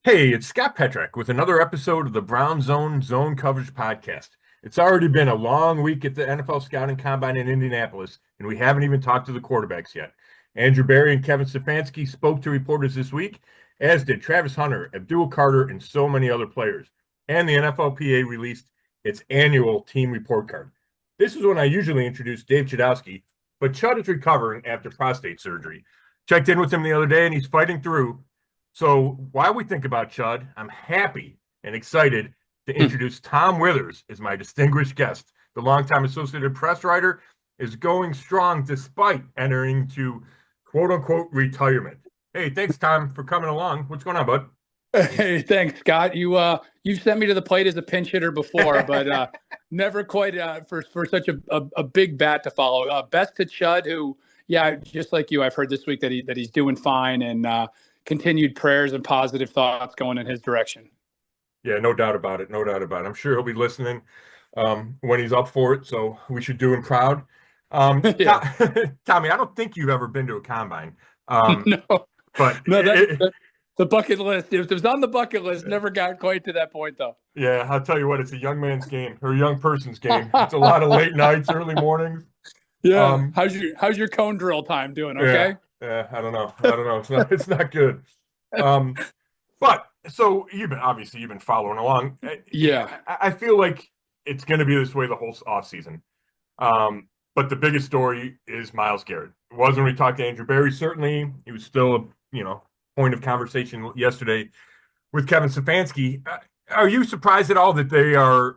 Hey, it's Scott Petrak with another episode of the Brown Zone Coverage Podcast. It's already been a long week at the NFL Scouting Combine in Indianapolis, and we haven't even talked to the quarterbacks yet. Andrew Berry and Kevin Stefanski spoke to reporters this week, as did Travis Hunter, Abdul Carter, and so many other players. And the NFLPA released its annual team report card. This is when I usually introduce Dave Chudowsky, but Chud is recovering after prostate surgery. Checked in with him the other day, and he's fighting through. So while we think about Chud, I'm happy and excited to introduce Tom Withers as my distinguished guest. The longtime Associated Press writer is going strong despite entering to quote-unquote retirement. Hey, thanks, Tom, for coming along. What's going on, bud? Hey, thanks, Scott. You've sent me to the plate as a pinch hitter before, but never quite for such a big bat to follow. Best to Chud, who, just like you, I've heard this week that he's doing fine, and continued prayers and positive thoughts going in his direction. Yeah, no doubt about it. No doubt about it. I'm sure he'll be listening when he's up for it. So we should do him proud. Yeah. Tommy, I don't think you've ever been to a combine. No, but no, that's the bucket list. It was on the bucket list. Never got quite to that point, though. Yeah, I'll tell you what, it's a young man's game or a young person's game. It's a lot of late nights, early mornings. Yeah. How's your cone drill time doing? Okay. Yeah, I don't know. It's not good. But so you've been following along. Yeah. I feel like it's going to be this way the whole off season. But the biggest story is Myles Garrett. It was when we talked to Andrew Berry. Certainly, he was still a point of conversation yesterday with Kevin Stefanski. Are you surprised at all that they are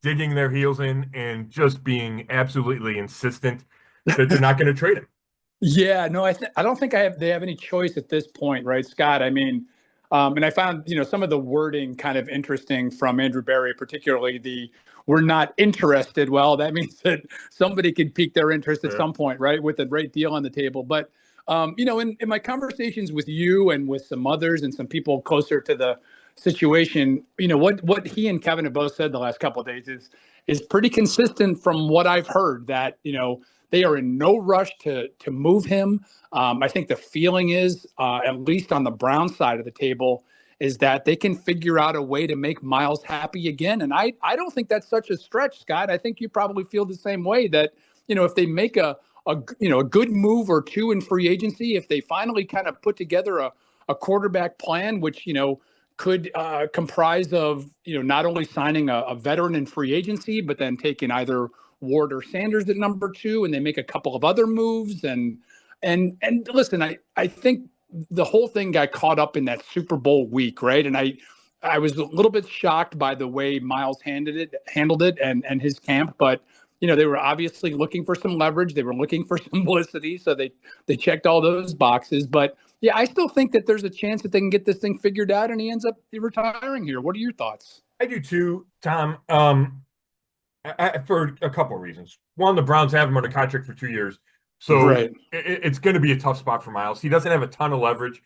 digging their heels in and just being absolutely insistent that they're not going to trade him? Yeah, no, I don't think they have any choice at this point, right, Scott? I mean, and I found some of the wording kind of interesting from Andrew Berry, particularly the "we're not interested." Well, that means that somebody could pique their interest at some point, right, with a great deal on the table. But in my conversations with you and with some others and some people closer to the situation, what he and Kevin have both said the last couple of days is pretty consistent from what I've heard, that they are in no rush to move him. I think the feeling is, at least on the Brown side of the table, is that they can figure out a way to make Myles happy again. And I don't think that's such a stretch, Scott. I think you probably feel the same way, that if they make a good move or two in free agency, if they finally kind of put together a quarterback plan, which could comprise of not only signing a veteran in free agency, but then taking either Ward or Sanders at number 2, and they make a couple of other moves. And listen, I think the whole thing got caught up in that Super Bowl week, right? And I was a little bit shocked by the way Myles handled it and his camp, but they were obviously looking for some leverage. They were looking for some publicity, so they checked all those boxes. But yeah, I still think that there's a chance that they can get this thing figured out, and he ends up retiring here. What are your thoughts? I do too, Tom. For a couple of reasons. One, the Browns have him under contract for 2 years, so Right. it's going to be a tough spot for Myles. He doesn't have a ton of leverage.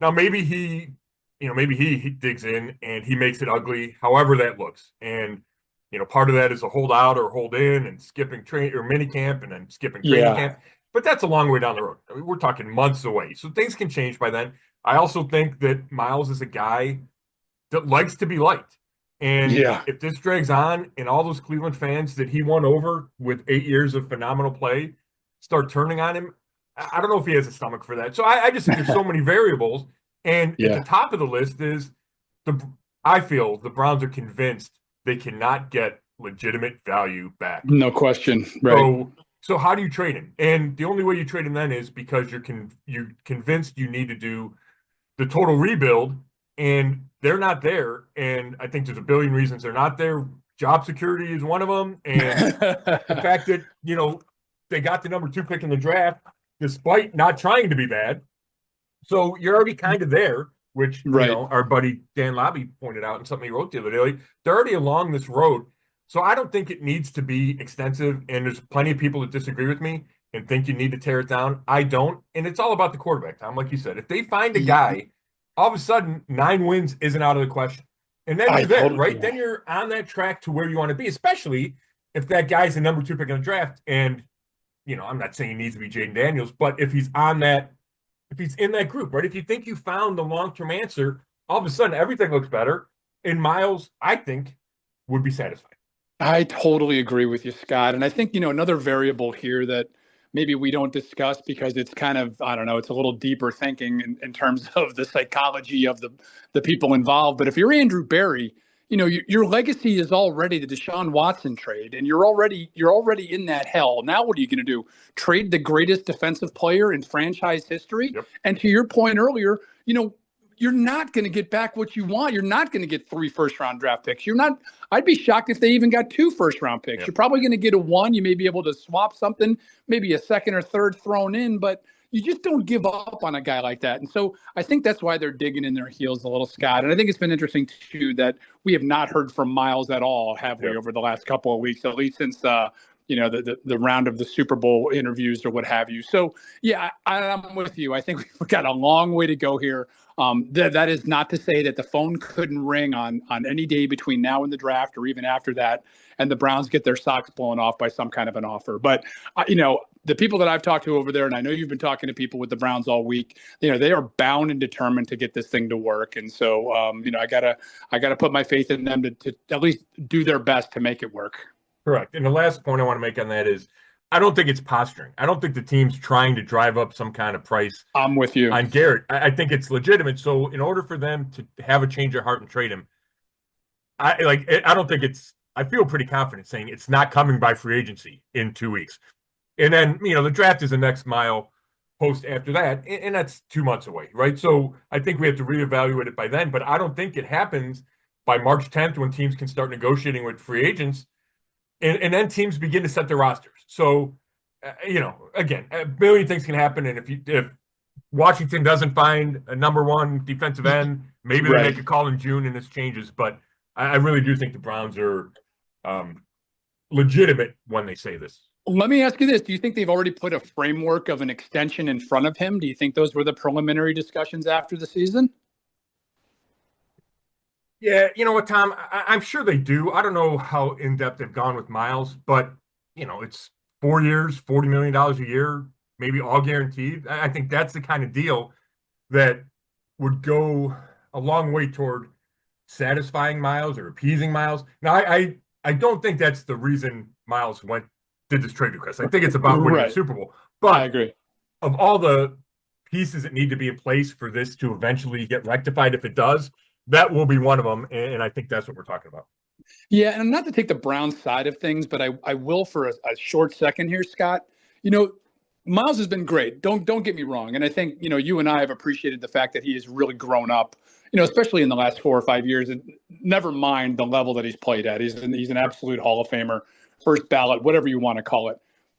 Now, maybe he digs in and he makes it ugly, however that looks. And part of that is a hold out or hold in and skipping train or mini camp and then skipping training camp. But that's a long way down the road. I mean, we're talking months away, so things can change by then. I also think that Myles is a guy that likes to be liked. And if this drags on and all those Cleveland fans that he won over with 8 years of phenomenal play start turning on him, I don't know if he has a stomach for that. So I just think there's so many variables. And at the top of the list is I feel the Browns are convinced they cannot get legitimate value back. No question. Right. So how do you trade him? And the only way you trade him then is because you're convinced you need to do the total rebuild, and they're not there. And I think there's a billion reasons they're not there. Job security is one of them. And the fact that, they got the number 2 pick in the draft despite not trying to be bad. So you're already kind of there, which our buddy Dan Lobby pointed out in something he wrote the other day. Like, they're already along this road. So I don't think it needs to be extensive. And there's plenty of people that disagree with me and think you need to tear it down. I don't. And it's all about the quarterback, Tom. Like you said, if they find a guy, all of a sudden 9 wins isn't out of the question. And then you're there, right? Then you're on that track to where you want to be, especially if that guy's the number 2 pick in the draft. And, I'm not saying he needs to be Jaden Daniels, but if he's in that group, right? If you think you found the long-term answer, all of a sudden everything looks better. And Myles, I think, would be satisfied. I totally agree with you, Scott. And I think, another variable here that maybe we don't discuss because it's kind of, I don't know, it's a little deeper thinking in terms of the psychology of the people involved. But if you're Andrew Berry, your legacy is already the Deshaun Watson trade, and you're already in that hell. Now, what are you going to do? Trade the greatest defensive player in franchise history? Yep. And to your point earlier, you're not going to get back what you want. You're not going to get 3 first-round draft picks. You're not. I'd be shocked if they even got 2 first-round picks. Yep. You're probably going to get a 1. You may be able to swap something, maybe a second or third thrown in, but you just don't give up on a guy like that. And so I think that's why they're digging in their heels a little, Scott. And I think it's been interesting too that we have not heard from Myles at all, have we, over the last couple of weeks, at least since the round of the Super Bowl interviews or what have you. So yeah, I'm with you. I think we've got a long way to go here. That is not to say that the phone couldn't ring on any day between now and the draft or even after that, and the Browns get their socks blown off by some kind of an offer. But the people that I've talked to over there, and I know you've been talking to people with the Browns all week, they are bound and determined to get this thing to work. And so, I gotta put my faith in them to at least do their best to make it work. Correct. And the last point I want to make on that is I don't think it's posturing. I don't think the team's trying to drive up some kind of price. I'm with you on Garrett. I think it's legitimate. So in order for them to have a change of heart and trade him, I don't think I feel pretty confident saying it's not coming by free agency in 2 weeks. And then, the draft is the next mile post after that, and that's 2 months away, right? So I think we have to reevaluate it by then, but I don't think it happens by March 10th when teams can start negotiating with free agents, and then teams begin to set their rosters. So, again, a million things can happen, and if Washington doesn't find a number 1 defensive end, maybe they make a call in June and this changes, but I really do think the Browns are legitimate when they say this. Let me ask you this. Do you think they've already put a framework of an extension in front of him? Do you think those were the preliminary discussions after the season? Yeah, you know what, Tom? I'm sure they do. I don't know how in-depth they've gone with Myles, but, it's 4 years, $40 million a year, maybe all guaranteed. I think that's the kind of deal that would go a long way toward satisfying Myles or appeasing Myles. Now, I don't think that's the reason Myles did this trade request. I think it's about winning the Super Bowl. But I agree. Of all the pieces that need to be in place for this to eventually get rectified, if it does, that will be one of them. And I think that's what we're talking about. Yeah, and not to take the Browns side of things, but I will for a short second here, Scott. Myles has been great. Don't get me wrong. And I think, you and I have appreciated the fact that he has really grown up, especially in the last 4 or 5 years, and never mind the level that he's played at. He's an absolute Hall of Famer, first ballot, whatever you want to call it.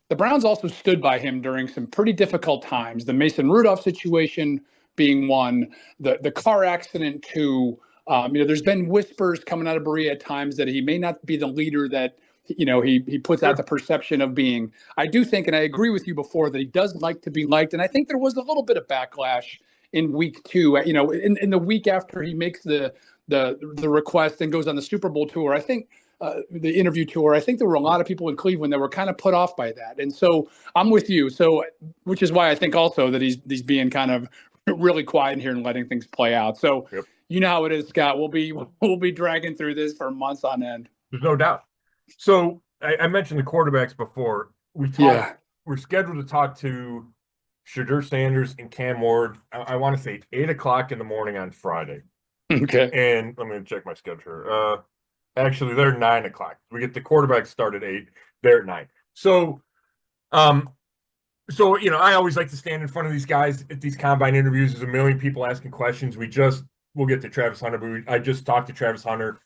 The Browns also stood by him during some pretty difficult times. The Mason Rudolph situation being one, the car accident too. There's been whispers coming out of Berea at times that he may not be the leader that he puts out the perception of being. I do think, and I agree with you before, that he does like to be liked. And I think there was a little bit of backlash in week 2. In the week after he makes the request and goes on the Super Bowl tour, I think the interview tour, I think there were a lot of people in Cleveland that were kind of put off by that. And so I'm with you. So, which is why I think also that he's being kind of really quiet here and letting things play out. So, You know how it is, Scott. We'll be dragging through this for months on end. There's no doubt. So I mentioned the quarterbacks before. We're scheduled to talk to Shedeur Sanders and Cam Ward. I want to say 8:00 in the morning on Friday. Okay. And let me check my schedule. Actually, they're 9:00. We get the quarterbacks start at 8. They're at 9. So, I always like to stand in front of these guys at these combine interviews. There's a million people asking questions. We'll get to Travis Hunter, but I just talked to Travis Hunter.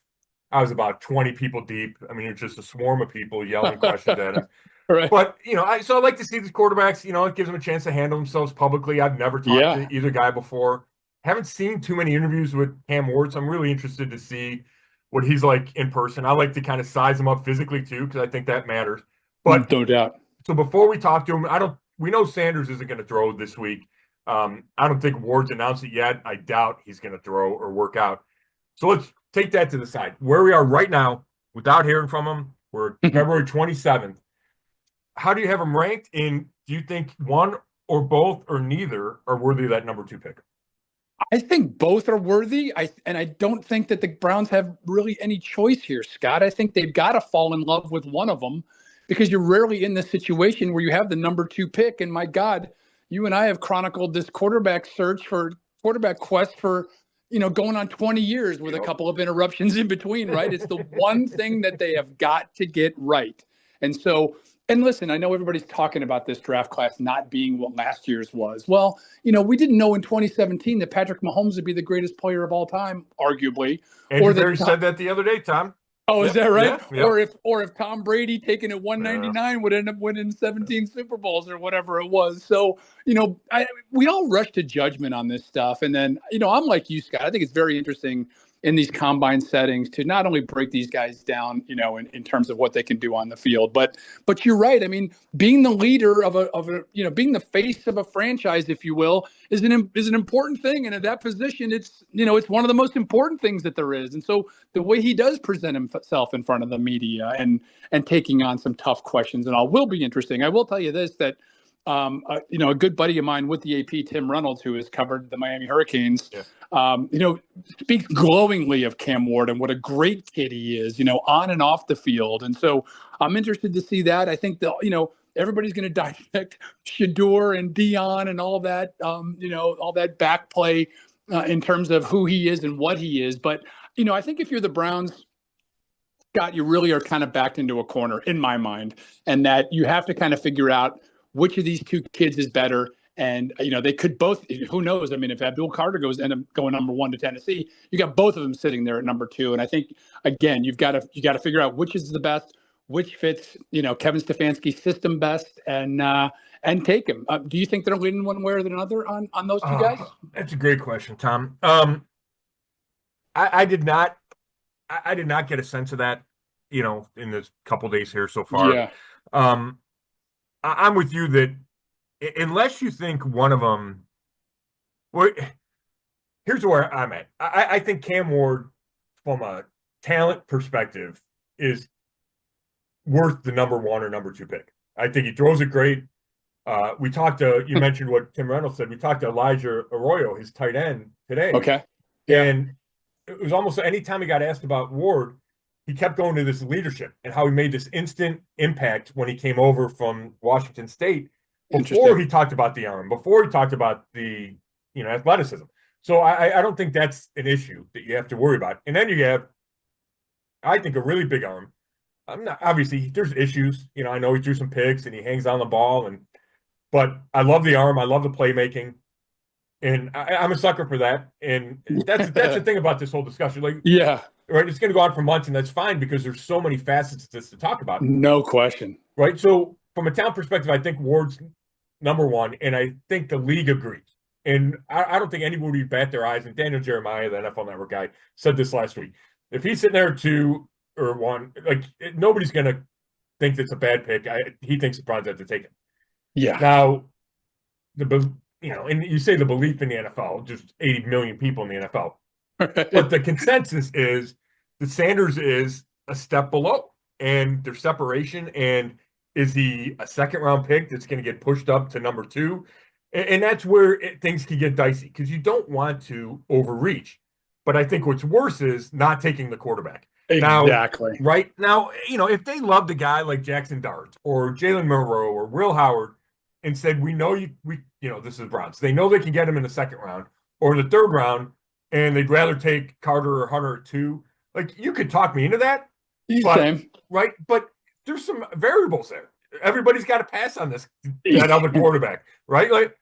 I was about 20 people deep. I mean, it's just a swarm of people yelling questions at him. Right. But, I like to see these quarterbacks, it gives them a chance to handle themselves publicly. I've never talked to either guy before. Haven't seen too many interviews with Cam Ward, so I'm really interested to see what he's like in person. I like to kind of size him up physically too, because I think that matters. But no doubt. So before we talk to him, we know Sanders isn't going to throw this week. I don't think Ward's announced it yet. I doubt he's going to throw or work out. So let's take that to the side. Where we are right now, without hearing from him, we're February 27th. How do you have him ranked? And do you think one or both or neither are worthy of that number 2 pick? I think both are worthy. And I don't think that the Browns have really any choice here, Scott. I think they've got to fall in love with one of them because you're rarely in this situation where you have the number 2 pick. And my God, you and I have chronicled this quarterback quest for, going on 20 years with a couple of interruptions in between, right? It's the one thing that they have got to get right. And so, and listen, I know everybody's talking about this draft class not being what last year's was. Well, we didn't know in 2017 that Patrick Mahomes would be the greatest player of all time, arguably. Andrew Berry said that the other day, Tom. Oh, is that right? Yeah. Or if Tom Brady taken at 199 would end up winning 17 Super Bowls or whatever it was. So, we all rush to judgment on this stuff. And then, I'm like you, Scott. I think it's very interesting in these combine settings to not only break these guys down, in terms of what they can do on the field, but you're right. I mean, being the leader of a being the face of a franchise, if you will, is an important thing. And at that position, it's one of the most important things that there is. And so the way he does present himself in front of the media and taking on some tough questions and all will be interesting. I will tell you this, that a good buddy of mine with the AP, Tim Reynolds, who has covered the Miami Hurricanes, speaks glowingly of Cam Ward and what a great kid he is, on and off the field. And so I'm interested to see that. I think everybody's going to dissect Shador and Dion and all that, all that back play in terms of who he is and what he is. But, I think if you're the Browns, Scott, you really are kind of backed into a corner in my mind, and that you have to kind of figure out which of these 2 kids is better. And, they could both, who knows? I mean, if Abdul Carter end up going number 1 to Tennessee, you got both of them sitting there at number 2. And I think, again, you got to figure out which is the best, which fits, Kevin Stefanski's system best, and take him. Do you think they're leaning one way or another on those 2 guys? That's a great question, Tom. I did not get a sense of that, in this couple days here so far. Yeah. I'm with you that unless you think one of them, well, here's where I'm at. I think Cam Ward, from a talent perspective, is worth the number 1 or number 2 pick. I think he throws it great. We talked to, you mentioned what Tim Reynolds said. We talked to Elijah Arroyo, his tight end, today. Okay. Yeah. And it was almost any time he got asked about Ward, he kept going to this leadership and how he made this instant impact when he came over from Washington State. Before he talked about the arm, before he talked about the athleticism. So I don't think that's an issue that you have to worry about. And then you have, I think, a really big arm. Obviously there's issues. I know he threw some picks and he hangs on the ball, but I love the arm. I love the playmaking, and I'm a sucker for that. And that's the thing about this whole discussion. Like, yeah. Right, it's going to go on for months, and that's fine because there's so many facets to this to talk about. No question. Right, so from a talent perspective, I think Ward's number 1, and I think the league agrees. And I don't think anybody would bat their eyes. And Daniel Jeremiah, the NFL Network guy, said this last week. If he's sitting there 2 or 1, like, nobody's going to think that's a bad pick. He thinks the Browns have to take it. Yeah. Now, and you say the belief in the NFL, just 80 million people in the NFL. But the consensus is that Sanders is a step below, and their separation. And is he a second-round pick that's going to get pushed up to number 2? And that's where things can get dicey because you don't want to overreach. But I think what's worse is not taking the quarterback. Exactly. Right now, if they loved a guy like Jackson Dart or Jalen Monroe or Will Howard and said, we know this is Browns. They know they can get him in the 2nd round or in the 3rd round, and they'd rather take Carter or Hunter at 2. Like, you could talk me into that. Same. Right? But there's some variables there. Everybody's got to pass on that other quarterback, right? Like,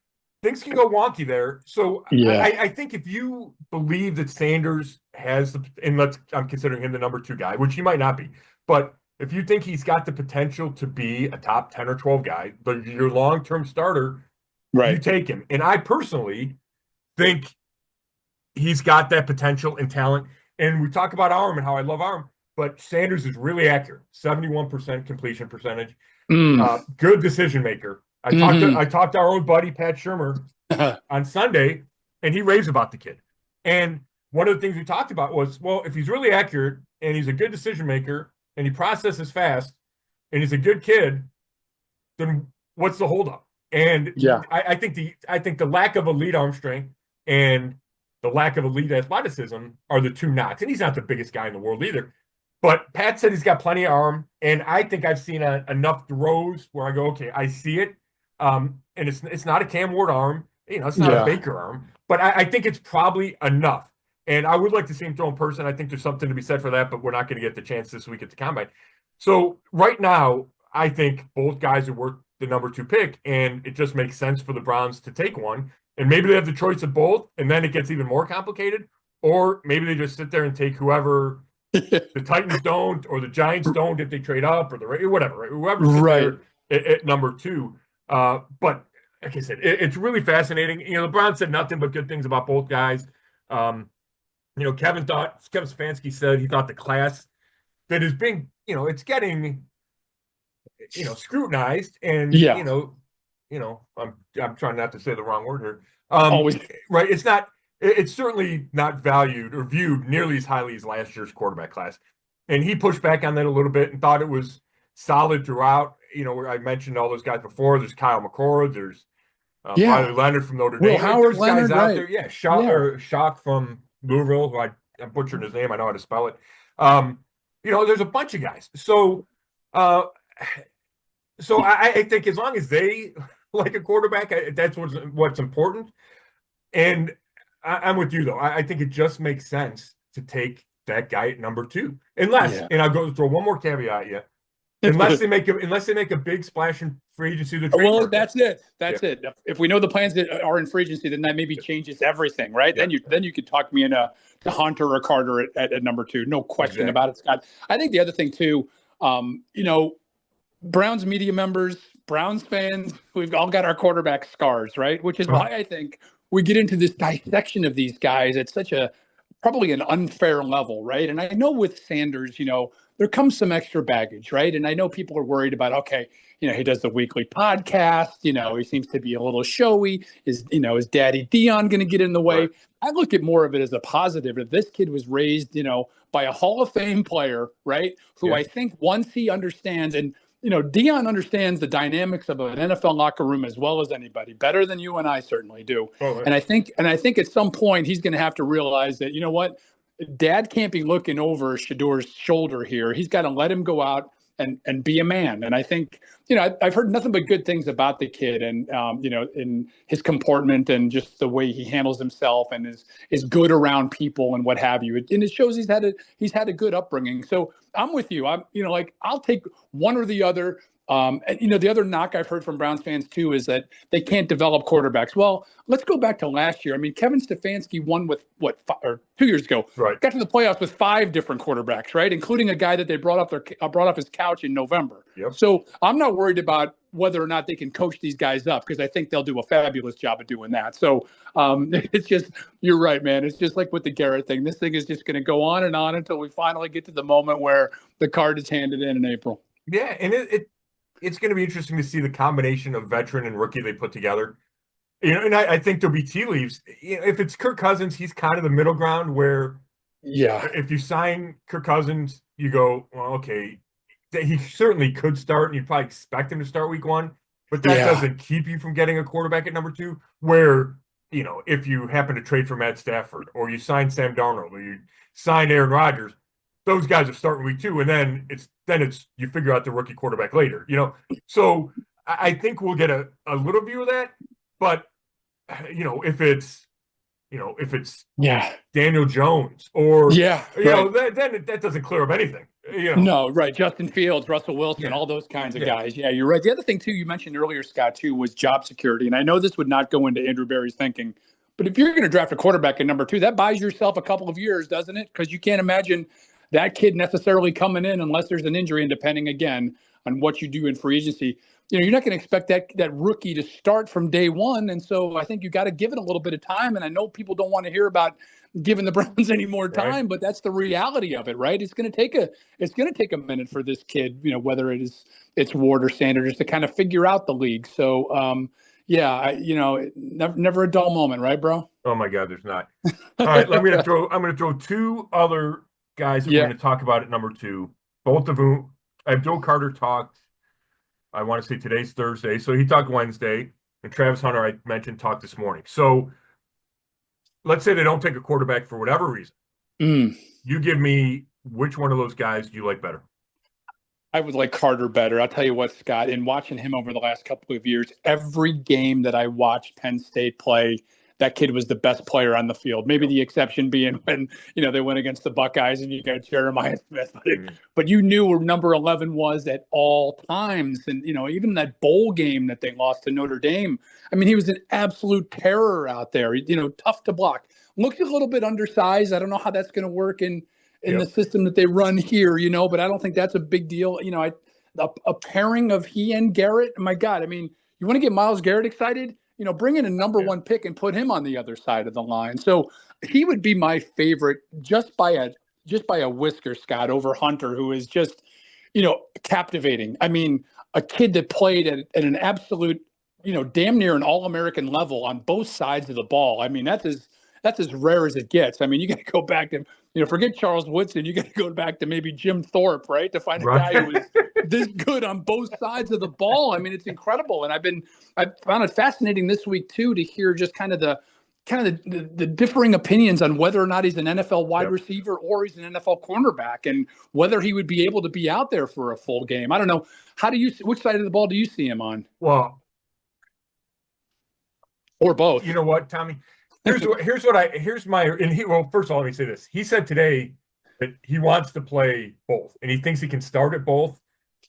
things can go wonky there. So yeah. I think if you believe that Sanders has I'm considering him the number 2 guy, which he might not be, but if you think he's got the potential to be a top 10 or 12 guy, but your long-term starter, right, you take him. And I personally think he's got that potential and talent. And we talk about arm and how I love arm, but Sanders is really accurate. 71% completion percentage. Good decision maker. I talked to our old buddy Pat Shermer on Sunday, and he raves about the kid. And one of the things we talked about was, well, if he's really accurate and he's a good decision maker and he processes fast and he's a good kid, then what's the holdup? And yeah, I think the lack of elite arm strength and the lack of elite athleticism are the two knocks. And he's not the biggest guy in the world either. But Pat said he's got plenty of arm, and I think I've seen enough throws where I go, okay, I see it. And it's not a Cam Ward arm, it's not a Baker arm, but I think it's probably enough. And I would like to see him throw in person. I think there's something to be said for that, but we're not going to get the chance this week at the combine. So right now, I think both guys are worth the number 2 pick, and it just makes sense for the Browns to take one. And maybe they have the choice of both, and then it gets even more complicated. Or maybe they just sit there and take whoever the Titans don't, or the Giants don't if they trade up, or the whatever, right? Whoever's there at number 2. But like I said, it's really fascinating. The Browns said nothing but good things about both guys. Kevin Stefanski said he thought the class that is being, it's getting, scrutinized, and I'm trying not to say the wrong word here. Always right. It's certainly not valued or viewed nearly as highly as last year's quarterback class. And he pushed back on that a little bit and thought it was solid throughout. Where I mentioned all those guys before. There's Kyle McCord. There's Riley Leonard from Notre Dame. Howard There's Leonard, guys out there. Yeah, Shock from Louisville, who I'm butchering his name. I know how to spell it. There's a bunch of guys. So I think as long as they like a quarterback, that's what's important. And I'm with you, though. I think it just makes sense to take that guy at number 2, unless, and I'll go throw one more caveat at you, unless they make a big splash in free agency. Well, that's it. That's it. If we know the plans that are in free agency, then that maybe changes everything, right? Yeah. Then you could talk me into Hunter or Carter at number 2, no question about it, Scott. I think the other thing too, Browns media members, Browns fans, we've all got our quarterback scars, right? Which is why I think we get into this dissection of these guys at such probably an unfair level, right? And I know with Sanders, there comes some extra baggage, right? And I know people are worried about, okay, he does the weekly podcast, he seems to be a little showy. Is Daddy Dion going to get in the way? Right. I look at more of it as a positive. If this kid was raised, by a Hall of Fame player, right? Who I think once he understands, and Dion understands the dynamics of an NFL locker room as well as anybody, better than you and I certainly do. Oh, and I think at some point he's going to have to realize that, Dad can't be looking over Shador's shoulder here. He's got to let him go out and be a man. And I think, I've heard nothing but good things about the kid, and, in his comportment and just the way he handles himself and is good around people and what have you. And it shows he's had a good upbringing. So I'm with you. I'll take one or the other. The other knock I've heard from Browns fans too is that they can't develop quarterbacks. Well, let's go back to last year. I mean, Kevin Stefanski won with 2 years ago, right? Got to the playoffs with 5 different quarterbacks, right? Including a guy that they brought off his couch in November. Yep. So I'm not worried about whether or not they can coach these guys up, because I think they'll do a fabulous job of doing that. So it's just, you're right, man. It's just like with the Garrett thing. This thing is just going to go on and on until we finally get to the moment where the card is handed in April. Yeah, and it's going to be interesting to see the combination of veteran and rookie they put together. And I think there'll be tea leaves. If it's Kirk Cousins, he's kind of the middle ground where, if you sign Kirk Cousins, you go, well, okay, he certainly could start, and you'd probably expect him to start week 1, but that doesn't keep you from getting a quarterback at number 2, where, if you happen to trade for Matt Stafford, or you sign Sam Darnold, or you sign Aaron Rodgers, those guys are starting week 2, and then it's you figure out the rookie quarterback later, So I think we'll get a little view of that, but if it's Daniel Jones or then that doesn't clear up anything. No, right. Justin Fields, Russell Wilson, all those kinds of guys. Yeah, you're right. The other thing too you mentioned earlier, Scott, too, was job security, and I know this would not go into Andrew Berry's thinking, but if you're going to draft a quarterback at number 2, that buys yourself a couple of years, doesn't it? Because you can't imagine that kid necessarily coming in unless there's an injury, and depending again on what you do in free agency, you're not going to expect that rookie to start from day one. And so I think you got to give it a little bit of time. And I know people don't want to hear about giving the Browns any more time, but that's the reality of it, right? It's going to take a minute for this kid, whether it's Ward or Sanders, just to kind of figure out the league. So never a dull moment, right, bro? Oh my God, there's not. All right, I'm going to throw 2 other guys that we're going to talk about at number 2. Both of whom, Joe Carter talked, I want to say today's Thursday, so he talked Wednesday, and Travis Hunter, I mentioned, talked this morning. So let's say they don't take a quarterback for whatever reason. Mm. You give me which one of those guys do you like better? I would like Carter better. I'll tell you what, Scott, in watching him over the last couple of years, every game that I watched Penn State play, that kid was the best player on the field. Maybe the exception being when, they went against the Buckeyes and you got Jeremiah Smith. But you knew where number 11 was at all times. And, even that bowl game that they lost to Notre Dame, I mean, he was an absolute terror out there, tough to block. Looks a little bit undersized. I don't know how that's going to work in the system that they run here, but I don't think that's a big deal. A pairing of he and Garrett, my God, I mean, you want to get Myles Garrett excited, bring in a number one pick and put him on the other side of the line. So he would be my favorite just by a whisker, Scott, over Hunter, who is just, captivating. I mean, a kid that played at an absolute, damn near an All-American level on both sides of the ball. I mean, that's as rare as it gets. I mean, you got to go back to, forget Charles Woodson. You got to go back to maybe Jim Thorpe, right? To find a guy who is this good on both sides of the ball. I mean, it's incredible. And I found it fascinating this week too, to hear just kind of the differing opinions on whether or not he's an NFL wide receiver or he's an NFL cornerback, and whether he would be able to be out there for a full game. I don't know. Which side of the ball do you see him on? Well, or both. You know what, Tommy? Well, first of all, let me say this. He said today that he wants to play both, and he thinks he can start at both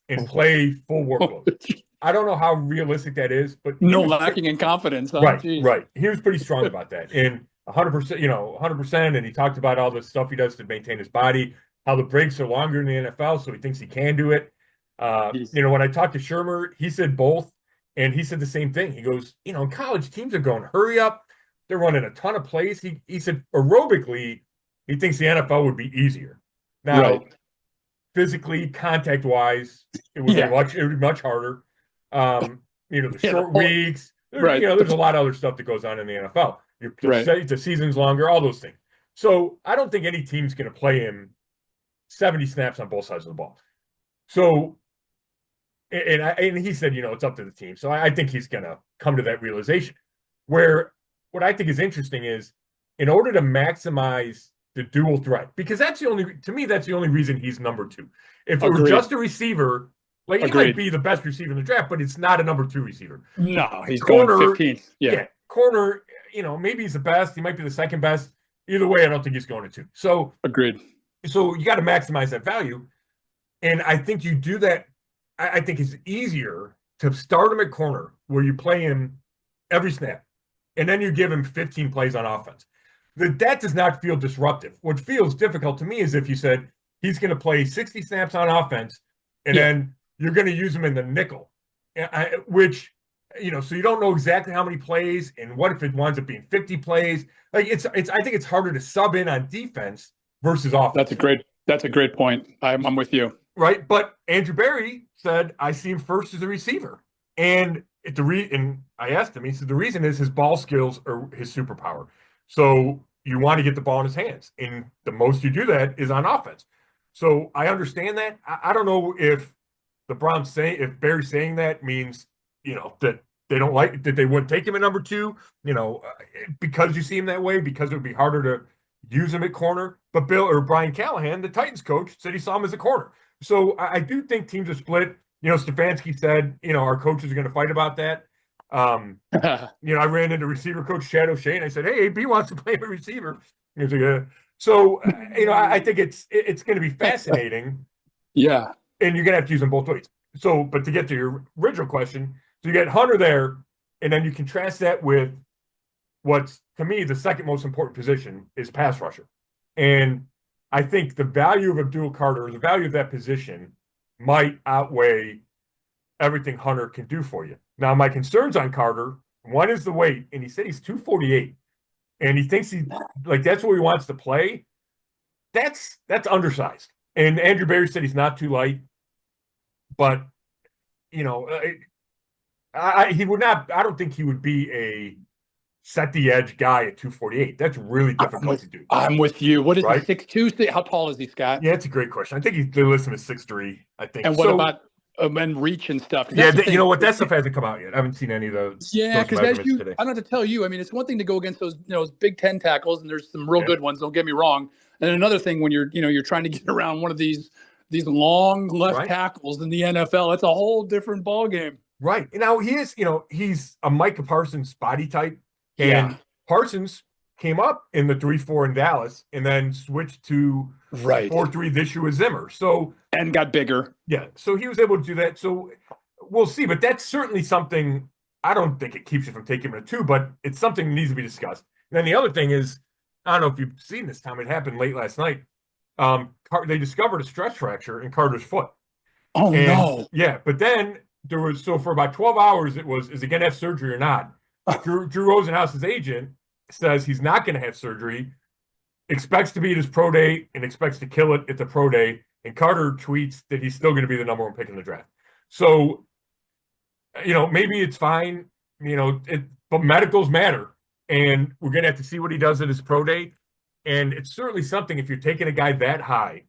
and play full workload. I don't know how realistic that is, but lacking in confidence. Huh? Right, Jeez. right. He was pretty strong about that, and 100%. 100%. And he talked about all the stuff he does to maintain his body, how the breaks are longer in the NFL, so he thinks he can do it. When I talked to Shermer, he said both, and he said the same thing. He goes, in college teams are going, hurry up. They're running a ton of plays. He said aerobically, he thinks the NFL would be easier. Now, physically, contact-wise, it would be much harder. The short weeks. There's a lot of other stuff that goes on in the NFL. The season's longer, all those things. So I don't think any team's going to play him 70 snaps on both sides of the ball. So, and he said, it's up to the team. So I think he's going to come to that realization. Where what I think is interesting is, in order to maximize the dual threat, because that's the only reason he's number 2. If it were just a receiver, he might be the best receiver in the draft, but it's not a number 2 receiver. No, he's going 15th. Yeah, corner, maybe he's the best. He might be the second best. Either way, I don't think he's going to 2. So agreed. So you got to maximize that value. And I think you do that. I think it's easier to start him at corner, where you play him every snap, and then you give him 15 plays on offense. That does not feel disruptive. What feels difficult to me is if you said he's going to play 60 snaps on offense, and then you're going to use him in the nickel, which, so you don't know exactly how many plays, and what if it winds up being 50 plays? I think it's harder to sub in on defense versus offense. That's a great point. I'm with you. Right. But Andrew Berry said, I see him first as a receiver. And I asked him, he said, the reason is his ball skills are his superpower. So you want to get the ball in his hands. And the most you do that is on offense. So I understand that. I don't know if the Browns if Berry's saying that means, that they don't like, that they wouldn't take him at number 2, because you see him that way, because it would be harder to use him at corner. But Brian Callahan, the Titans coach, said he saw him as a corner. So I do think teams are split. Stefanski said, our coaches are going to fight about that. I ran into receiver coach Chad O'Shea, and I said, hey, AB wants to play a receiver. He was like, So, I think it's going to be fascinating. Yeah. And you're going to have to use them both ways. So, but to get to your original question, so you get Hunter there, and then you contrast that with what's, to me, the second most important position is pass rusher. And I think the value of Abdul Carter, the value of that position, might outweigh everything Hunter can do for you. Now, my concerns on Carter, one is the weight, and he said he's 248, and he thinks that's where he wants to play. That's undersized. And Andrew Berry said he's not too light, but he would not. I don't think he would be a set the edge guy at 248. That's really difficult to do. I'm with you. What is he, 6'2"? How tall is he, Scott? Yeah, it's a great question. I think they list him as 6'3", I think. And what about and reach and stuff. Yeah, you know what? That stuff hasn't come out yet. I haven't seen any of Yeah, those because as measurements today. I don't have to tell you, I mean, it's one thing to go against those Big Ten tackles, and there's some real good ones. Don't get me wrong. And another thing when you're trying to get around one of these long left tackles in the NFL, it's a whole different ballgame. Right. Now he's a Micah Parsons body type, and Parsons came up in the 3-4 in Dallas and then switched to 4-3 this year with Zimmer. So and got bigger. Yeah. So he was able to do that. So we'll see. But that's certainly something. I don't think it keeps you from taking him to 2, but it's something that needs to be discussed. And then the other thing is, I don't know if you've seen this, Tom. It happened late last night. They discovered a stress fracture in Carter's foot. Oh, no. Yeah. But then for about 12 hours, is he going to have surgery or not? Drew Rosenhaus's agent says he's not going to have surgery, expects to be at his pro day, and expects to kill it at the pro day. And Carter tweets that he's still going to be the number 1 pick in the draft. So, maybe it's fine, but medicals matter. And we're going to have to see what he does at his pro day. And it's certainly something, if you're taking a guy that high,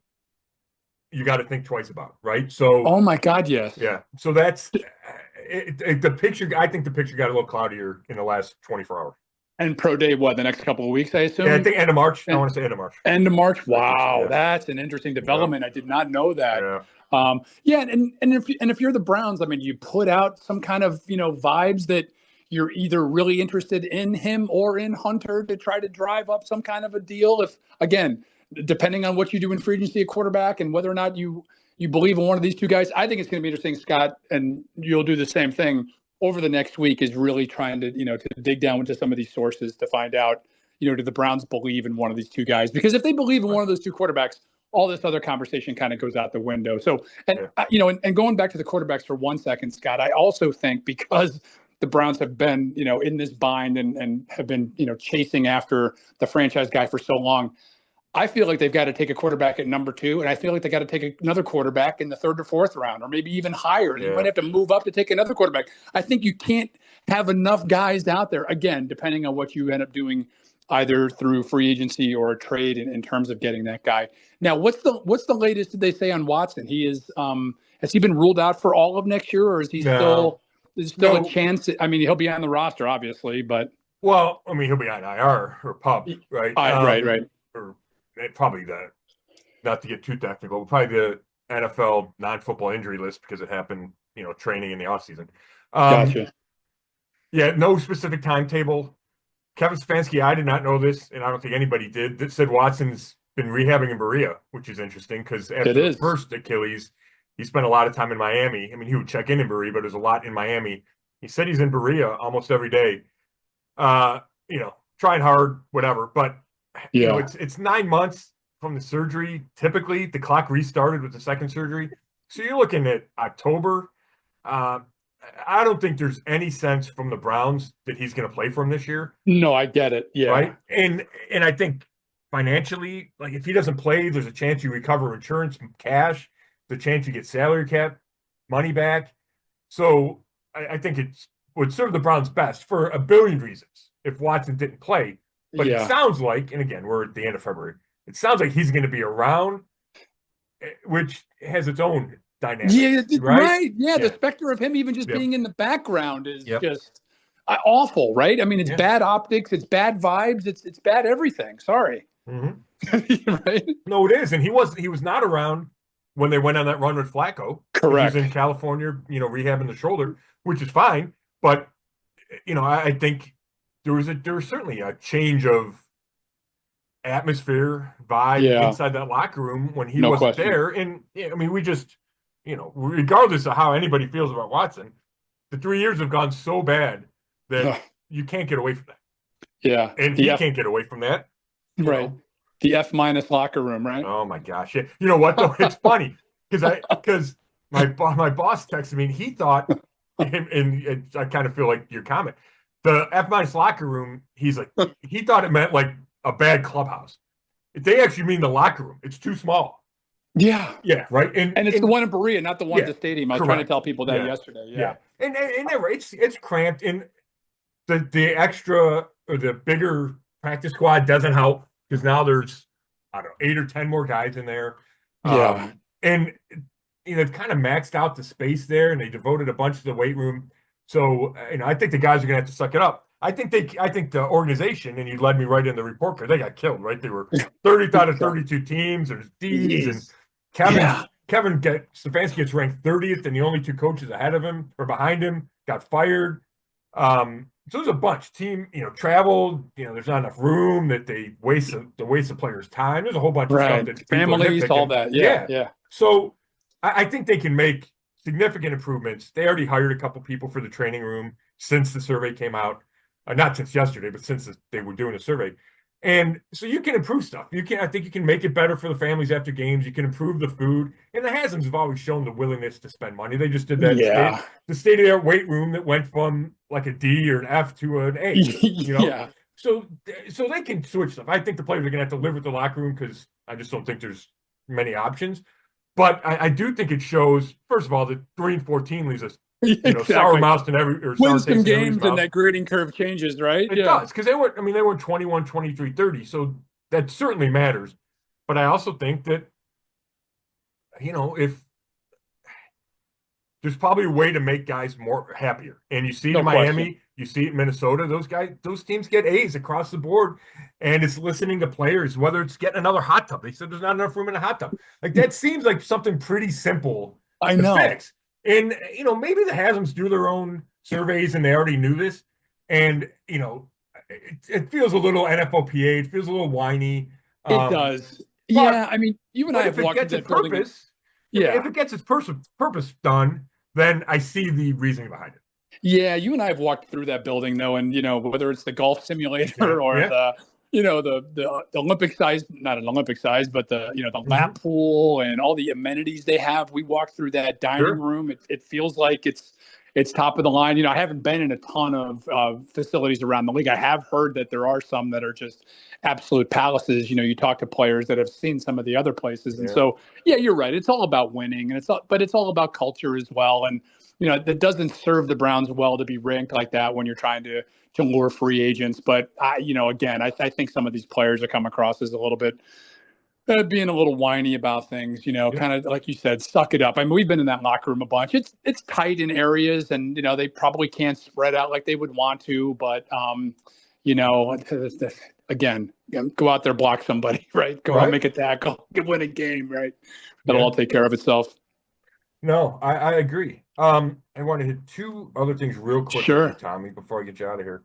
you got to think twice about, right? So, oh my God, yes. Yeah. So that's the picture. I think the picture got a little cloudier in the last 24 hours. And pro day, the next couple of weeks, I assume? Yeah, I think end of March. I want to say end of March. End of March. Wow, that's an interesting development. I did not know that. And if you're the Browns, I mean, you put out some kind of vibes that you're either really interested in him or in Hunter to try to drive up some kind of a deal. If again, depending on what you do in free agency at quarterback and whether or not you believe in one of these two guys, I think it's going to be interesting, Scott, and you'll do the same thing over the next week, is really trying to, to dig down into some of these sources to find out, do the Browns believe in one of these two guys? Because if they believe in one of those two quarterbacks, all this other conversation kind of goes out the window. So, and going back to the quarterbacks for 1 second, Scott, I also think because the Browns have been, in this bind and have been, chasing after the franchise guy for so long, I feel like they've got to take a quarterback at number 2, and I feel like they got to take another quarterback in the 3rd or 4th round, or maybe even higher. You might have to move up to take another quarterback. I think you can't have enough guys out there, again, depending on what you end up doing, either through free agency or a trade in terms of getting that guy. Now, what's the latest did they say on Watson? He is has he been ruled out for all of next year, or is he still a chance? I mean, he'll be on the roster, obviously, but he'll be on IR or PUP, right? Right. Or probably not to get too technical, but probably the NFL non-football injury list because it happened, training in the offseason. Gotcha. Yeah, no specific timetable. Kevin Stefanski, I did not know this, and I don't think anybody did, that said Watson's been rehabbing in Berea, which is interesting because after his first Achilles, he spent a lot of time in Miami. I mean, he would check in Berea, but there's a lot in Miami. He said he's in Berea almost every day. Trying hard, whatever, but it's 9 months from the surgery. Typically, the clock restarted with the second surgery. So you're looking at October. I don't think there's any sense from the Browns that he's going to play for him this year. No, I get it. Yeah. Right. And I think financially, like if he doesn't play, there's a chance you recover insurance and cash, the chance you get salary cap money back. So I think it would serve the Browns best for a billion reasons if Watson didn't play. But it sounds like, and again, we're at the end of February, it sounds like he's going to be around, which has its own dynamics. Yeah, right. Yeah, the specter of him even just being in the background is just awful, right? I mean, it's bad optics, it's bad vibes, it's bad everything. Sorry. Mm-hmm. Right? No, it is. And he was not around when they went on that run with Flacco. Correct. He was in California, rehabbing the shoulder, which is fine. But, I think there was certainly a change of atmosphere, vibe inside that locker room when he wasn't there. And I mean, we just, regardless of how anybody feels about Watson, the 3 years have gone so bad that you can't get away from that. Yeah. And he can't get away from that. Right. The F- locker room, right? Oh my gosh. Yeah. You know what though? It's funny because my boss texted me and he thought, and I kind of feel like your comment, the F- locker room, he's like, he thought it meant like a bad clubhouse. They actually mean the locker room. It's too small. Yeah. Yeah. Right. And it's the one in Berea, not the one at the stadium. I was trying to tell people that yesterday. Yeah. And it's cramped. And the extra or the bigger practice squad doesn't help because now there's, I don't know, 8 or 10 more guys in there. Yeah. And they've kind of maxed out the space there, and they devoted a bunch to the weight room. So, I think the guys are going to have to suck it up. I think the organization, and you led me right in the report card, they got killed, right? They were 30th out of 32 teams. There's D's, and Kevin Stefanski gets ranked 30th, and the only two coaches ahead of him or behind him got fired. So there's a bunch. Team, traveled. There's not enough room, that they waste the players' time. There's a whole bunch of stuff that families, all that. Yeah. So I think they can make significant improvements. They already hired a couple people for the training room since the survey came out. Not since yesterday, but since they were doing a survey. And so you can improve stuff. I think you can make it better for the families after games. You can improve the food. And the Hasms have always shown the willingness to spend money. They just did that. The state-of-the-art weight room that went from like a D or an F to an A. So they can switch stuff. I think the players are going to have to live with the locker room, because I just don't think there's many options. But I do think it shows, first of all, that 3-14 leaves us sour mouthed in win some games, and that grading curve changes, right? It does, because they were 21, 23, 30, so that certainly matters. But I also think that if there's probably a way to make guys more happier, and you see it in Miami, you see it in Minnesota, those teams get A's across the board, and it's listening to players, whether it's getting another hot tub. They said there's not enough room in a hot tub. Like, that seems like something pretty simple to fix. And, maybe the Hasms do their own surveys and they already knew this. And, it feels a little NFLPA. It feels a little whiny. It does. Yeah. I mean, you and I have walked into that building. If it gets its purpose done, then I see the reasoning behind it. Yeah. You and I have walked through that building, though. And, whether it's the golf simulator or the Olympic size, not an Olympic size, but the lap pool and all the amenities they have. We walked through that dining room. It feels like it's top of the line. I haven't been in a ton of facilities around the league. I have heard that there are some that are just absolute palaces. You talk to players that have seen some of the other places. And so, you're right. It's all about winning, and but it's all about culture as well. And, that doesn't serve the Browns well to be ranked like that when you're trying to lure free agents. But again, I think some of these players are come across as a little bit being a little whiny about things, kind of like you said, suck it up. I mean, we've been in that locker room a bunch. It's tight in areas, and, they probably can't spread out like they would want to, but, again, go out there, block somebody, right? Go out, make a tackle, win a game, right? That'll all take care of itself. No, I agree. I want to hit two other things real quick, Tommy, before I get you out of here.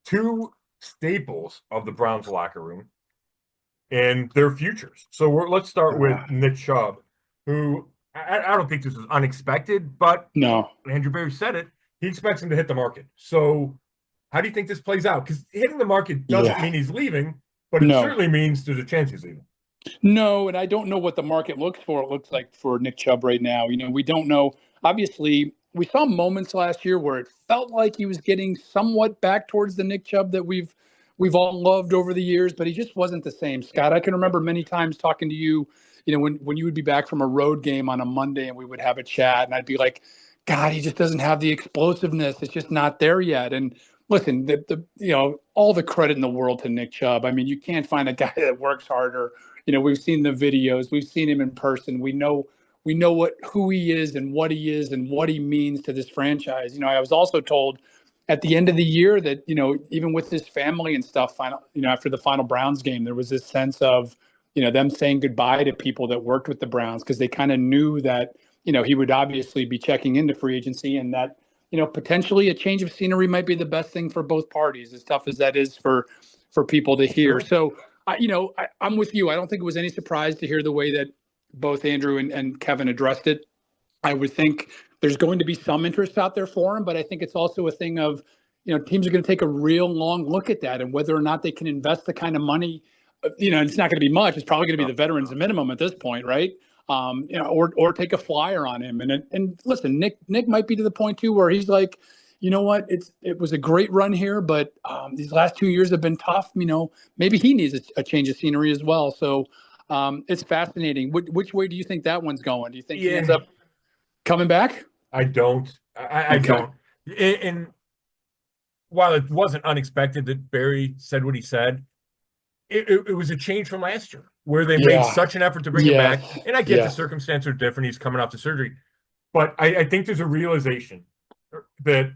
Two staples of the Browns locker room and their futures. So let's start with Nick Chubb, who I don't think this was unexpected, but Andrew Berry said it. He expects him to hit the market. So how do you think this plays out? Because hitting the market doesn't mean he's leaving, but it certainly means there's a chance he's leaving. No, and I don't know what the market looks like for Nick Chubb right now. We don't know. Obviously, we saw moments last year where it felt like he was getting somewhat back towards the Nick Chubb that we've all loved over the years, but he just wasn't the same. Scott, I can remember many times talking to you, when you would be back from a road game on a Monday and we would have a chat, and I'd be like, God, he just doesn't have the explosiveness. It's just not there yet. And listen, all the credit in the world to Nick Chubb. I mean, you can't find a guy that works harder. We've seen the videos, we've seen him in person. We know who he is and what he means to this franchise. I was also told at the end of the year that, even with his family and stuff, after the final Browns game, there was this sense of, them saying goodbye to people that worked with the Browns, because they kind of knew that, he would obviously be checking into free agency, and that, potentially a change of scenery might be the best thing for both parties, as tough as that is for people to hear. So, I'm with you. I don't think it was any surprise to hear the way that both Andrew and Kevin addressed it. I would think there's going to be some interest out there for him, but I think it's also a thing of, teams are going to take a real long look at that and whether or not they can invest the kind of money. It's not going to be much. It's probably going to be the veterans minimum at this point, right? Or take a flyer on him. And listen, Nick might be to the point too where he's like, you know what? It was a great run here, but these last 2 years have been tough. Maybe he needs a change of scenery as well. So it's fascinating. Which way do you think that one's going? Do you think he ends up coming back? I don't. I don't. And while it wasn't unexpected that Barry said what he said, it was a change from last year. where they made Yeah. such an effort to bring him back. Yes. And I get the Yes. circumstances are different. He's coming off the surgery. But I think there's a realization that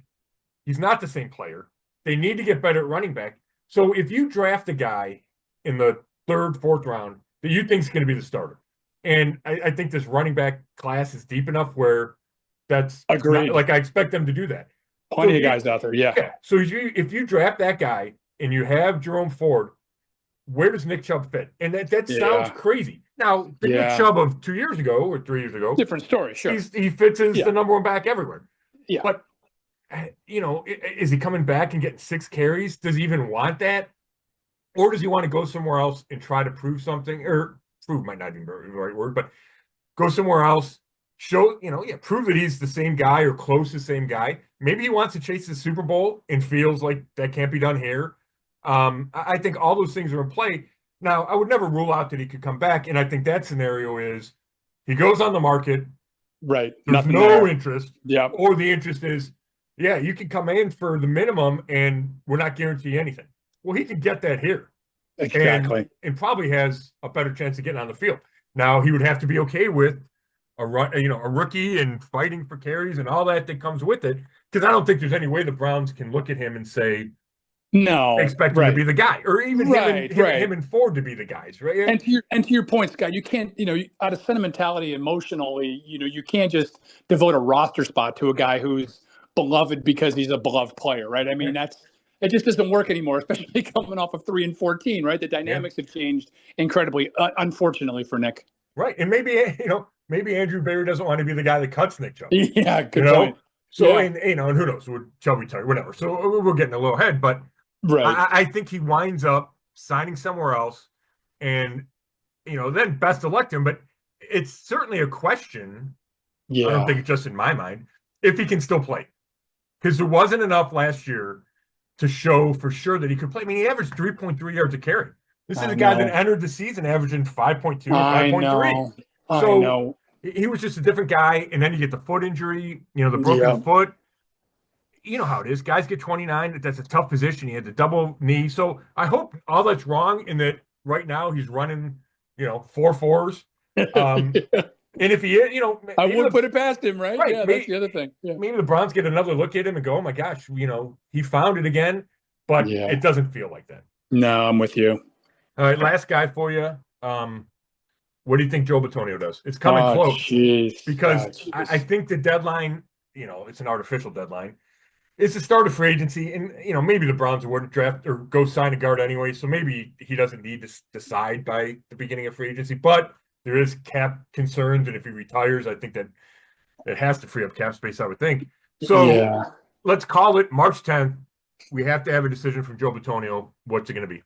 he's not the same player. They need to get better at running back. So if you draft a guy in the third, fourth round that you think is going to be the starter, and I think this running back class is deep enough where that's Agreed. like I expect them to do that. Plenty of guys out there. Yeah. Yeah. So if you draft that guy and you have Jerome Ford, where does Nick Chubb fit? And that sounds crazy. Now, the Nick Chubb of 2 years ago or 3 years ago, different story. Sure. He fits as the number one back everywhere. Yeah. But is he coming back and getting 6 carries? Does he even want that? Or does he want to go somewhere else and try to prove something? Or prove might not even be the right word, but go somewhere else, prove that he's the same guy or close to the same guy. Maybe he wants to chase the Super Bowl and feels like that can't be done here. I think all those things are in play. Now, I would never rule out that he could come back, and I think that scenario is he goes on the market. Right. There's no interest. Yeah. Or the interest is, you can come in for the minimum, and we're not guaranteeing anything. Well, he can get that here. Exactly. And probably has a better chance of getting on the field. Now, he would have to be okay with a rookie and fighting for carries and all that comes with it, because I don't think there's any way the Browns can look at him and say, no, expect him to be the guy, or even him and Ford to be the guys, right? And to your point, Scott, you can't, out of sentimentality, emotionally, you can't just devote a roster spot to a guy who's beloved because he's a beloved player, right? I mean, it just doesn't work anymore, especially coming off of 3-14, right? The dynamics have changed incredibly, unfortunately for Nick. Right, and maybe Andrew Berry doesn't want to be the guy that cuts Nick Chubb. Yeah, good point. So and who knows? Would Chubb retire? Whatever. So we're getting a little ahead, but I think he winds up signing somewhere else, and then best elect him. But it's certainly a question. Yeah, I don't think it's just in my mind if he can still play, because there wasn't enough last year to show for sure that he could play. I mean, he averaged 3.3 yards a carry. This is a guy that entered the season averaging 5.2, 5.3. So he was just a different guy. And then you get the foot injury, the broken foot. You know how it is. Guys get 29. That's a tough position. He had the double knee. So I hope all that's wrong and that right now he's running, 4.4s. And if he is, I wouldn't put it past him, right? Yeah, that's the other thing. Yeah. Maybe the Browns get another look at him and go, oh my gosh, he found it again. But it doesn't feel like that. No, I'm with you. All right, last guy for you. What do you think Joe Bitonio does? It's coming close because I think the deadline, it's an artificial deadline. It's the start of free agency, and maybe the Browns wouldn't draft or go sign a guard anyway, so maybe he doesn't need to decide by the beginning of free agency. But there is cap concerns, and if he retires, I think that it has to free up cap space, I would think. So let's call it March 10th. We have to have a decision from Joe Bitonio. What's it going to be?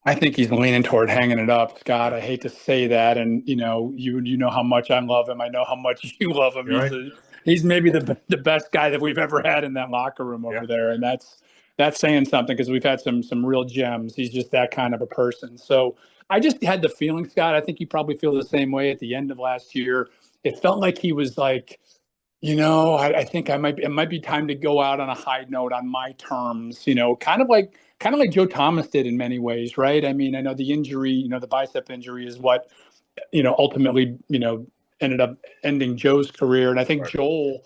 I think he's leaning toward hanging it up, Scott. I hate to say that, and you know how much I love him. I know how much you love him. Right. He's maybe the best guy that we've ever had in that locker room over there, and that's saying something because we've had some real gems. He's just that kind of a person. So I just had the feeling, Scott. I think you probably feel the same way. At the end of last year, it felt like he was like, I think it might be time to go out on a high note on my terms. Kind of like Joe Thomas did in many ways, right? I mean, I know the injury, the bicep injury is what, ultimately, ended up ending Joe's career. And I think Joel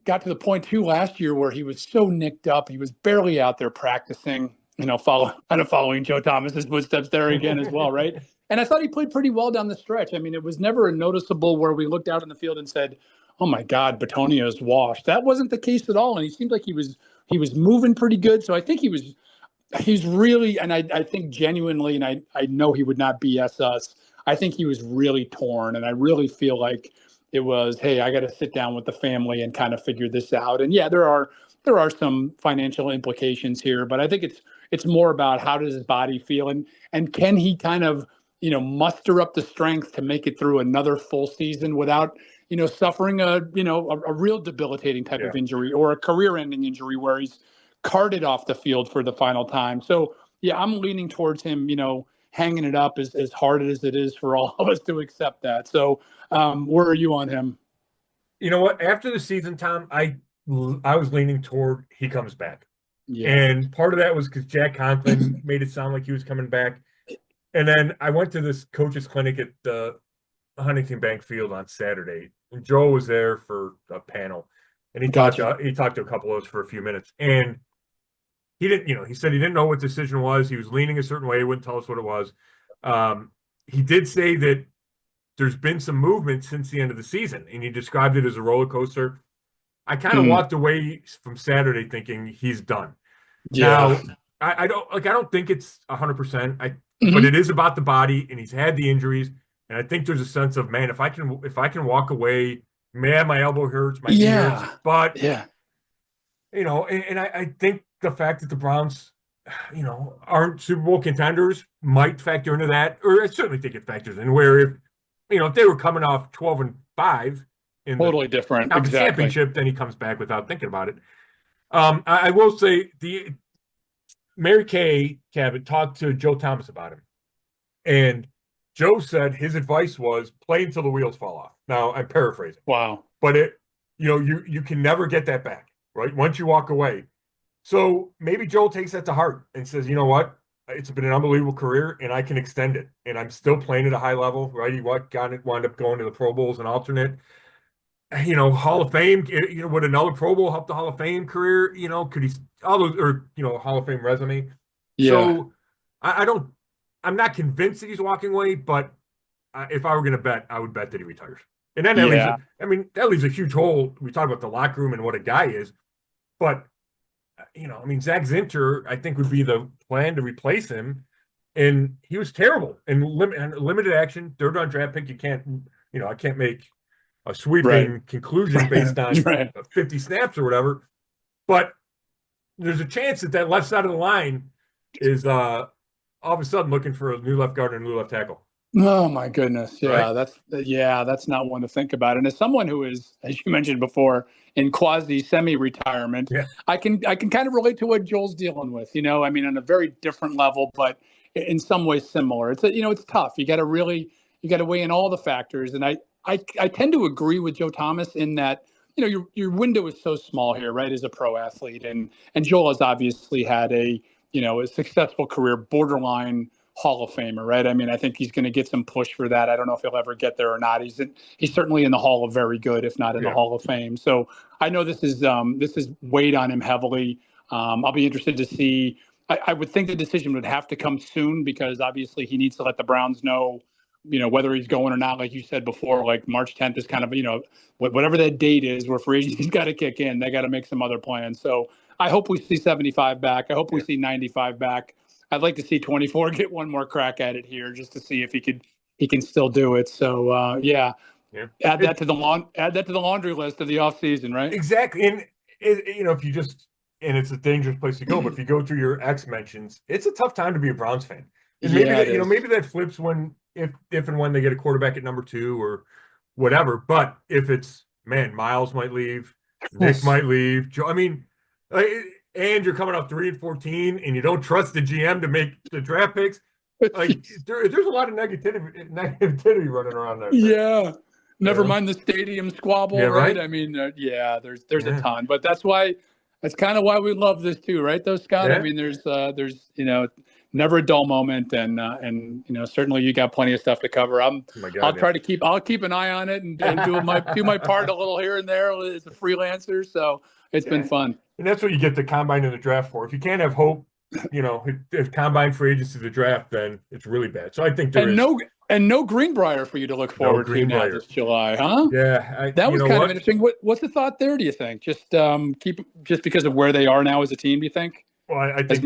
got to the point too last year where he was so nicked up. He was barely out there practicing, following Joe Thomas's footsteps there again as well, right? And I thought he played pretty well down the stretch. I mean, it was never a noticeable where we looked out in the field and said, oh my God, Bitonio's washed. That wasn't the case at all. And he seemed like he was moving pretty good. So I think he's really, and I think genuinely, and I know he would not BS us, I think he was really torn. And I really feel like it was, hey, I got to sit down with the family and kind of figure this out. And yeah, there are some financial implications here, but I think it's more about how does his body feel and can he kind of, muster up the strength to make it through another full season without, suffering a real debilitating type of injury or a career-ending injury where he's carted off the field for the final time. So yeah, I'm leaning towards him, hanging it up as hard as it is for all of us to accept that. So where are you on him? You know what? After the season, Tom, I was leaning toward he comes back. Yeah. And part of that was because Jack Conklin made it sound like he was coming back. And then I went to this coach's clinic at the Huntington Bank Field on Saturday, and Joe was there for a panel, and Gotcha. he talked to a couple of us for a few minutes, and he didn't, he said he didn't know what decision was. He was leaning a certain way. He wouldn't tell us what it was. He did say that there's been some movement since the end of the season, and he described it as a roller coaster. I kind of walked away from Saturday thinking he's done. Yeah. Now, I don't think it's 100%. But Mhm. it is about the body, and he's had the injuries, and I think there's a sense of, man, if I can walk away, man, my elbow hurts, my knee hurts, Yeah. but Yeah. and I think the fact that the Browns, aren't Super Bowl contenders might factor into that, or I certainly think it factors in. Where if they were coming off 12-5 in the Totally different. conference Exactly. championship, then he comes back without thinking about it. I will say the Mary Kay Cabot talked to Joe Thomas about him, and Joe said his advice was play until the wheels fall off. Now I'm paraphrasing, Wow. but you can never get that back, right? Once you walk away. So maybe Joel takes that to heart and says, you know what? It's been an unbelievable career, and I can extend it. And I'm still playing at a high level, right? He wound up going to the Pro Bowl as an alternate. Hall of Fame. Would another Pro Bowl help the Hall of Fame career? Could he all those or Hall of Fame resume? Yeah. So I don't. I'm not convinced that he's walking away, but if I were going to bet, I would bet that he retires. And then that leaves. Yeah. That leaves a huge hole. We talk about the locker room and what a guy is, but Zach Zinter, I think, would be the plan to replace him. And he was terrible and limited action, third round draft pick. You can't, I can't make a Right. sweeping conclusion based on Right. 50 snaps or whatever. But there's a chance that left side of the line is all of a sudden looking for a new left guard and a new left tackle. Oh my goodness. Right? That's not one to think about. And as someone who is, as you mentioned before, in quasi semi-retirement, Yeah. I can kind of relate to what Joel's dealing with, on a very different level, but in some ways similar. It's tough. You got to weigh in all the factors. And I tend to agree with Joe Thomas in that, your window is so small here, right? As a pro athlete. And Joel has obviously had a successful career, borderline Hall of Famer, right? I think he's going to get some push for that. I don't know if he'll ever get there or not. He's certainly in the Hall of Very Good, if not in the Hall of Fame. So I know this is weighed on him heavily. I'll be interested to see. I would think the decision would have to come soon because obviously he needs to let the Browns know, whether he's going or not. Like you said before, like March 10th is kind of, whatever that date is where free agency's got to kick in. They got to make some other plans. So I hope we see 75 back. I hope we see 95 back. I'd like to see 24 get one more crack at it here just to see if he can still do it. So add that to the laundry list of the offseason, right? Exactly. And if you just, and it's a dangerous place to go, but if you go through your X mentions, it's a tough time to be a Browns fan. And maybe maybe that flips if and when they get a quarterback at number 2 or whatever. But if it's, man, Myles might leave, Nick might leave, Joe, and you're coming off 3-14 and you don't trust the GM to make the draft picks. Like there's a lot of negativity running around there. Yeah. Never mind the stadium squabble, right? There's a ton, but that's kind of why we love this too, right? Though, Scott. Yeah. There's never a dull moment, and certainly you got plenty of stuff to cover. I'll keep an eye on it and do my part a little here and there as a freelancer. So it's been fun. And that's what you get the combine and the draft for. If you can't have hope, if combine free agents to the draft, then it's really bad. So I think no Greenbrier for you to look forward to now this July, huh? Yeah, that was kind of interesting. What's the thought there? Do you think just because of where they are now as a team? Do you think? Well, I think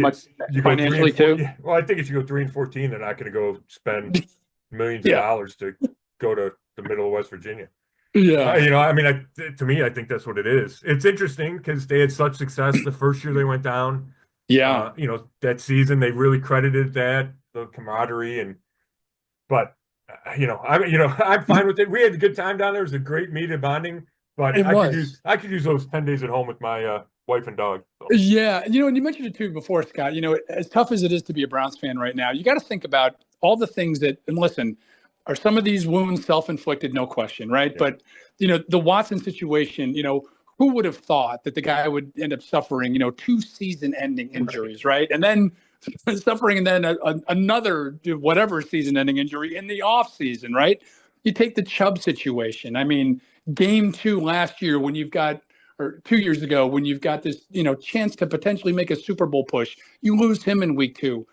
you financially too. Well, I think if you go 3-14, they're not going to go spend millions of dollars to go to the middle of West Virginia. Yeah, to me, I think that's what it is. It's interesting because they had such success the first year they went down. Yeah, that season they really credited that the camaraderie but I'm fine with it. We had a good time down there. It was a great media bonding, but I could use those 10 days at home with my wife and dog. So. Yeah, and you mentioned it too before, Scott. As tough as it is to be a Browns fan right now, you got to think about all the things and listen. Are some of these wounds self-inflicted? No question, right? Yeah. But the Watson situation, who would have thought that the guy would end up suffering, 2 season-ending injuries, right? And then suffering, and then another whatever season-ending injury in the offseason, right? You take the Chubb situation. I mean, game 2 last year when you've got, or 2 years ago when you've got this, chance to potentially make a Super Bowl push, you lose him in week 2.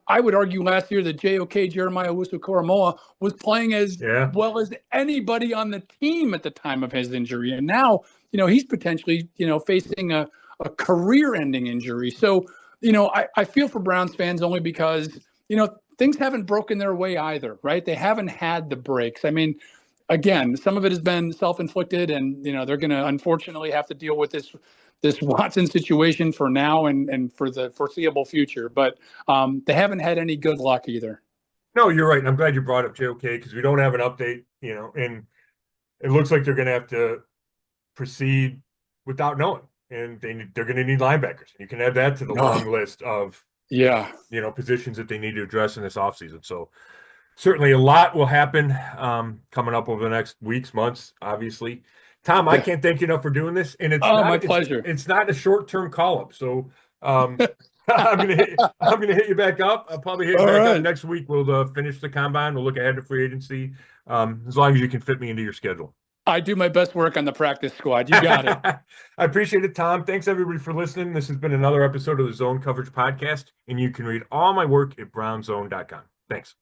I would argue last year that JOK, Jeremiah Owusu-Koramoah, was playing as well as anybody on the team at the time of his injury. And now, he's potentially, facing a career-ending injury. So, I feel for Browns fans only because, things haven't broken their way either, right? They haven't had the breaks. I mean, again, some of it has been self-inflicted, and, they're going to unfortunately have to deal with this Watson situation for now and for the foreseeable future. But they haven't had any good luck either. No, you're right. And I'm glad you brought up JOK because we don't have an update, and it looks like they're going to have to proceed without knowing. And they're going to need linebackers. You can add that to the long list of, positions that they need to address in this offseason. So certainly a lot will happen coming up over the next weeks, months, obviously. Tom, I can't thank you enough for doing this, and it's my pleasure. It's not a short-term call-up, so I'm gonna hit you back up. I'll probably hit you back up next week. We'll finish the combine. We'll look ahead to free agency, as long as you can fit me into your schedule. I do my best work on the practice squad. You got it. I appreciate it, Tom. Thanks everybody for listening. This has been another episode of the Zone Coverage Podcast, and you can read all my work at brownzone.com. Thanks.